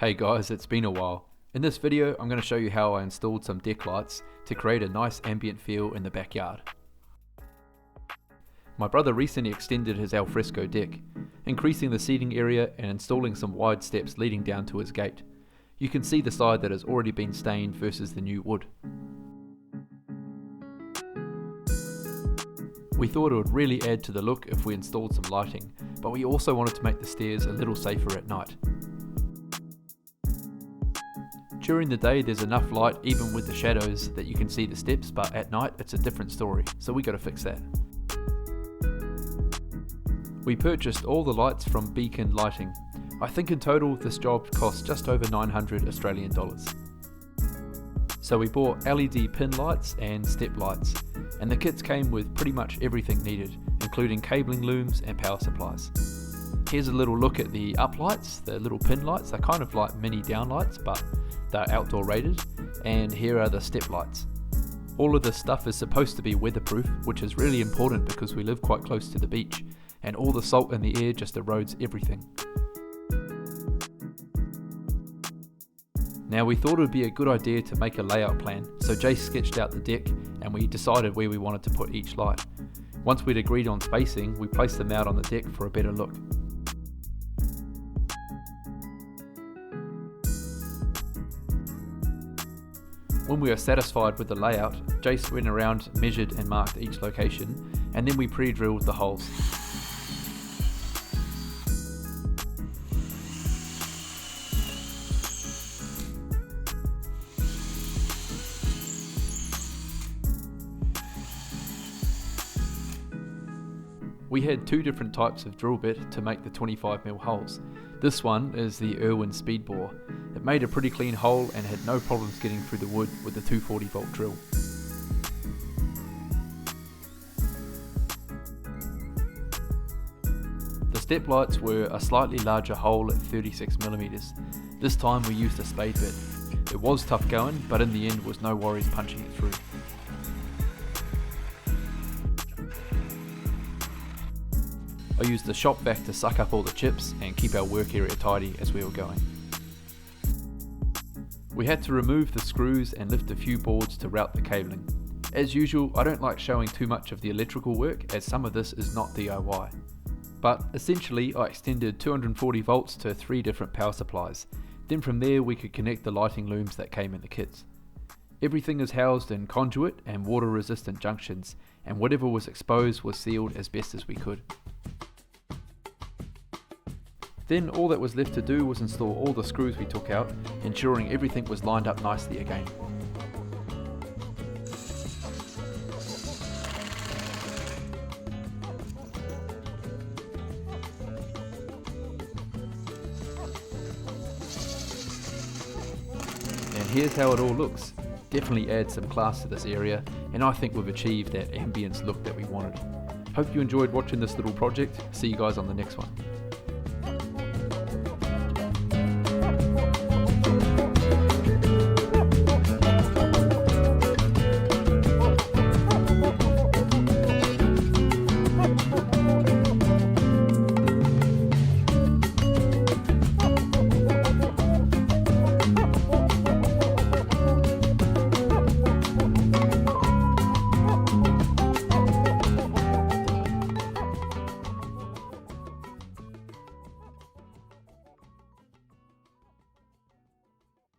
Hey guys, it's been a while. In this video, I'm going to show you how I installed some deck lights to create a nice ambient feel in the backyard. My brother recently extended his alfresco deck, increasing the seating area and installing some wide steps leading down to his gate. You can see the side that has already been stained versus the new wood. We thought it would really add to the look if we installed some lighting, but we also wanted to make the stairs a little safer at night. During the day there's enough light even with the shadows that you can see the steps, but at night it's a different story, so we got to fix that. We purchased all the lights from Beacon Lighting. I think in total this job cost just over 900 Australian dollars. So we bought LED pin lights and step lights, and the kits came with pretty much everything needed, including cabling looms and power supplies. Here's a little look at the up lights, the little pin lights. They're kind of like mini down lights, but they're outdoor rated, and here are the step lights. All of this stuff is supposed to be weatherproof, which is really important because we live quite close to the beach, and all the salt in the air just erodes everything. Now we thought it would be a good idea to make a layout plan, so Jay sketched out the deck and we decided where we wanted to put each light. Once we'd agreed on spacing, we placed them out on the deck for a better look. When we were satisfied with the layout, Jace went around, measured and marked each location, and then we pre-drilled the holes. We had two different types of drill bit to make the 25mm holes. This one is the Irwin speed bore. It made a pretty clean hole and had no problems getting through the wood with the 240 volt drill. The step lights were a slightly larger hole at 36mm. This time we used a spade bit. It was tough going, but in the end was no worries punching it through. I used the shop vac to suck up all the chips and keep our work area tidy as we were going. We had to remove the screws and lift a few boards to route the cabling. As usual, I don't like showing too much of the electrical work as some of this is not DIY. But essentially I extended 240 volts to 3 different power supplies. Then from there we could connect the lighting looms that came in the kits. Everything is housed in conduit and water resistant junctions, and whatever was exposed was sealed as best as we could. Then all that was left to do was install all the screws we took out, ensuring everything was lined up nicely again. And here's how it all looks. Definitely adds some class to this area, and I think we've achieved that ambience look that we wanted. Hope you enjoyed watching this little project. See you guys on the next one.